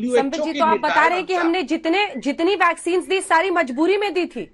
संबित जी, तो आप बता रहे हैं कि हमने जितनी वैक्सीन दी सारी मजबूरी में दी थी,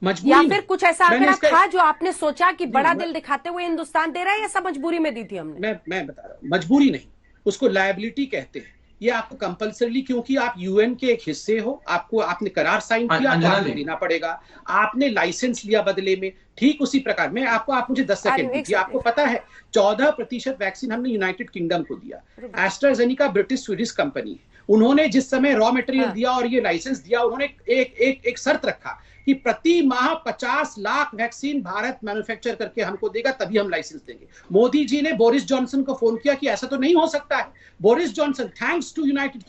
या फिर कुछ ऐसा आंकड़ा था जो आपने सोचा कि बड़ा दिल दिखाते हुए हिंदुस्तान दे रहा है, या सब मजबूरी में दी थी हमने? मैं बता रहा हूं, मजबूरी नहीं, उसको लायबिलिटी कहते हैं। ये आपको कंपल्सरी, क्योंकि आप यूएन के एक हिस्से हो, आपने करार साइन किया तो आपको देना पड़ेगा। आपने लाइसेंस लिया बदले में, ठीक उसी प्रकार में आप मुझे 10 सेकंड दीजिए। आपको पता है 14% वैक्सीन हमने यूनाइटेड किंगडम को दिया। एस्ट्राजेनिका ब्रिटिश स्वीडिश कंपनी है, उन्होंने जिस समय रॉ मटेरियल दिया और ये लाइसेंस दिया, उन्होंने एक शर्त रखा कि प्रति माह 50 लाख वैक्सीन भारत मैन्युफैक्चर करके हमको देगा, तभी हम लाइसेंस देंगे। मोदी जी ने बोरिस जॉनसन को फोन किया कि ऐसा तो नहीं हो सकता है। Boris Johnson, thanks to United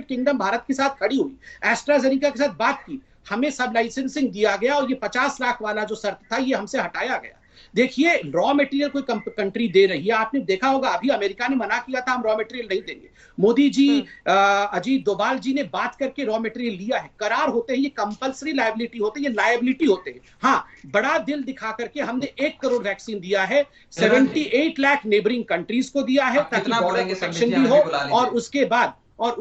Kingdom Bharat के साथ खड़ी हुई, एस्ट्राजेनिका के साथ बात की, हमें सब लाइसेंसिंग दिया गया और ये 50 लाख वाला जो शर्त था ये हमसे हटाया गया। देखिए, रॉ मटेरियल कोई कंट्री दे रही है, आपने देखा होगा अभी अमेरिका ने मना किया था हम रॉ मटेरियल नहीं देंगे, मोदी जी अजीत डोभाल जी ने बात करके रॉ मटेरियल लिया है। करार होते हैं, ये कंपल्सरी लायबिलिटी होते हैं, ये लायबिलिटी होते हैं। हाँ, बड़ा दिल दिखा करके हमने 1 करोड़ वैक्सीन दिया है, 78 लाख नेबरिंग कंट्रीज को दिया है ताकि बॉर्डर प्रोटेक्शन भी हो। और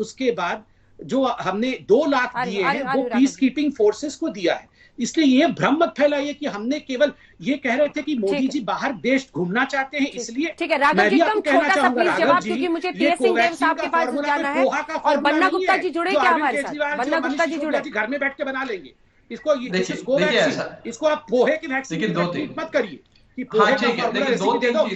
उसके बाद जो हमने 2 लाख दिए हैं वो पीस कीपिंग फोर्सेस को दिया है। इसलिए ये भ्रम मत फैलाइए कि हमने केवल ये कह रहे थे कि मोदी जी बाहर देश घूमना चाहते हैं, इसलिए। ठीक है राघव जी, एकदम छोटा सा प्लीज जवाब, क्योंकि मुझे टीएस सिंहदेव साहब के पास जाना है और बन्ना गुप्ता जी जुड़े क्या हमारे साथ? बन्ना गुप्ता जी जुड़े, घर में बैठ के बना लेंगे इसको आप पोहे की वैक्सीन मत करिए कि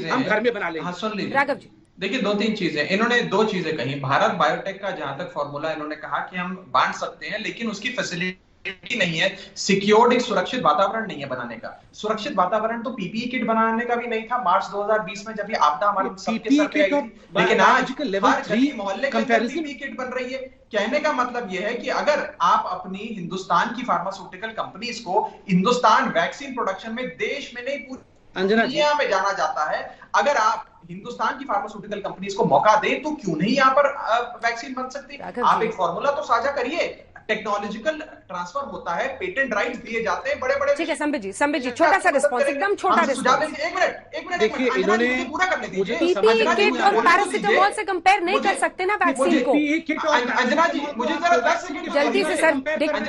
हम घर में बना लेंगे। राघव जी देखिए, 2-3 चीजें इन्होंने 2 चीजें कही। भारत बायोटेक का जहां तक फॉर्मूला इन्होंने कहा कि हम बांट सकते हैं, लेकिन उसकी फैसिलिटी नहीं है, सिक्योर्ड एक सुरक्षित वातावरण नहीं है बनाने का। सुरक्षित वातावरण तो पीपीई किट बनाने का भी नहीं था मार्च 2020 में जब ये आपदा हमारे सबके सर पे आई थी। लेकिन आज हर गली मोहल्ले के अंदर पीपीई किट बन रही है। कहने का मतलब यह है कि अगर आप अपनी हिंदुस्तान की फार्मास्यूटिकल कंपनीज को हिंदुस्तान वैक्सीन प्रोडक्शन में देश में नहीं पूरी दुनिया में जाना जाता है, अगर आप हिंदुस्तान की फार्मास्यूटिकल कंपनीज को मौका दें तो क्यों नहीं यहाँ पर वैक्सीन बन सकती? आप एक फॉर्मूला तो साझा करिए। टेक्नोलॉजिकल ट्रांसफर होता है, पेटेंट राइट्स दिए जाते हैं बड़े-बड़े। ठीक है संबित जी, छोटा सा रिस्पांस, एकदम छोटा रिस्पांस। एक मिनट इन्होंने पूरा करने दीजिए। पीपीई किट और पैरासिटामोल से कंपेयर नहीं कर सकते ना वैक्सीन को। अंजना जी, मुझे जरा 10 सेकंड जल्दी से सर,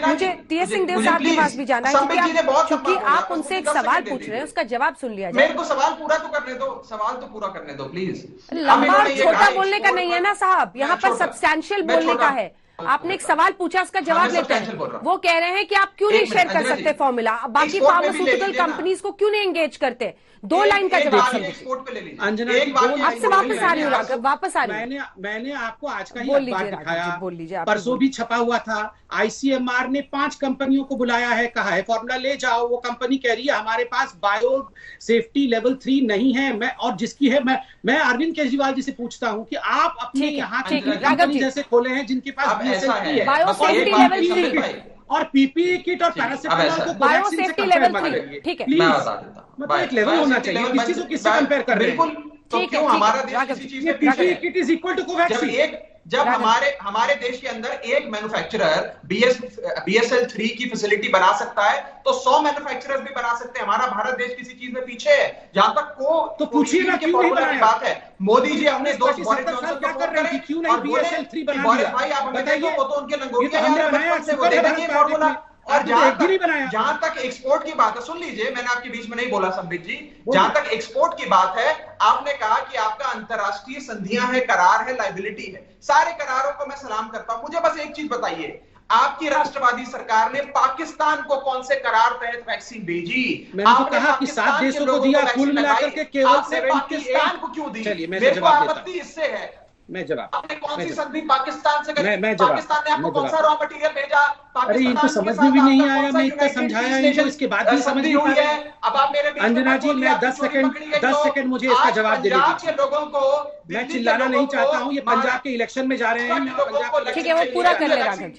मुझे टीएस सिंहदेव साहब के पास भी जाना है, क्योंकि आप उनसे एक सवाल पूछ रहे हैं, उसका जवाब सुन लिया जाए। मेरे को सवाल पूरा तो करने दो, प्लीज। लंबा और छोटा बोलने का नहीं है ना साहब, यहाँ पर सब्सटैंशियल बोलने का है। आपने एक सवाल पूछा, उसका जवाब लेते हैं। वो कह रहे हैं कि आप क्यों नहीं शेयर कर सकते फॉर्मूला, बाकी फार्मास्यूटिकल कंपनीज को क्यों नहीं एंगेज करते? 2 लाइन का जवाब अंजना, आपसे वापस आ रही हूँ राघव, वापस आ रही हूँ। मैंने आपको आज का ही अखबार दिखाया, परसों भी छपा हुआ था। आईसीएमआर ने 5 कंपनियों को बुलाया है, कहा है फॉर्मूला ले जाओ। वो कंपनी कह रही है हमारे पास बायो सेफ्टी लेवल 3 नहीं है। मैं और जिसकी है, मैं अरविंद केजरीवाल जी से पूछता हूँ कि आप अपने यहाँ कंपनी जैसे खोले हैं जिनके पास बायो सेफ्टी लेवल 3 और पीपीई किट और पैरासिटामोल को बायो सेफ्टी लेवल 3, ठीक है, मतलब एक लेवल होना चाहिए। किसी को किससे कंपेयर कर रहे हैं? तो क्यों हमारा देश किसी चीज में PPE kit is equal to Covaxin. जब हमारे देश के अंदर एक मैन्युफैक्चरर BSL 3 की फैसिलिटी बना सकता है तो 100 मैन्युफैक्चरर्स भी बना सकते हैं। हमारा भारत देश किसी चीज में पीछे है। जहां तक तो पूछिए ना क्यों नहीं बनाया बात है। मोदी जी अपने दोस्त बोरिस जॉनसन क्या कर रहे हैं, क्यों नहीं BSL 3 बना बोरिस भाई आप बताइए, वो तो उनके लंगोटिया बचपन से वो दे देंगे फॉर्मूला। और जहां तक एक्सपोर्ट की बात है, सुन लीजिए, मैंने आपके बीच में नहीं बोला संबित जी, जहां तक एक्सपोर्ट की बात है, आपने कहा कि आपका अंतरराष्ट्रीय संधियां है, करार है, लायबिलिटी है। सारे करारों को मैं सलाम करता हूं। मुझे बस एक चीज बताइए, आपकी राष्ट्रवादी सरकार ने पाकिस्तान को कौन से करार तहत वैक्सीन भेजी? आपने कहा कि 7 देशों को दिया, कुल मिलाकर के केवल पाकिस्तान को क्यों दी? चलिए मैं मेरे को आपत्ति इससे है। मैं जवाब आपने कौन सी संधि पाकिस्तान से करी? मैं पाकिस्तान ने आपको कौन सा रॉ मटेरियल भेजा? अरे इनको समझ में भी नहीं आया, मैं इतना समझाया इनको, इसके बाद भी समझ नहीं पा रहे। अब आप मेरे अंजना जी, मैं 10 सेकंड मुझे इसका जवाब देने दीजिए। लोगों को मैं चिल्लाना नहीं चाहता हूँ, ये पंजाब के इलेक्शन में जा रहे हैं। ठीक है, वो पूरा कर ले राघव जी।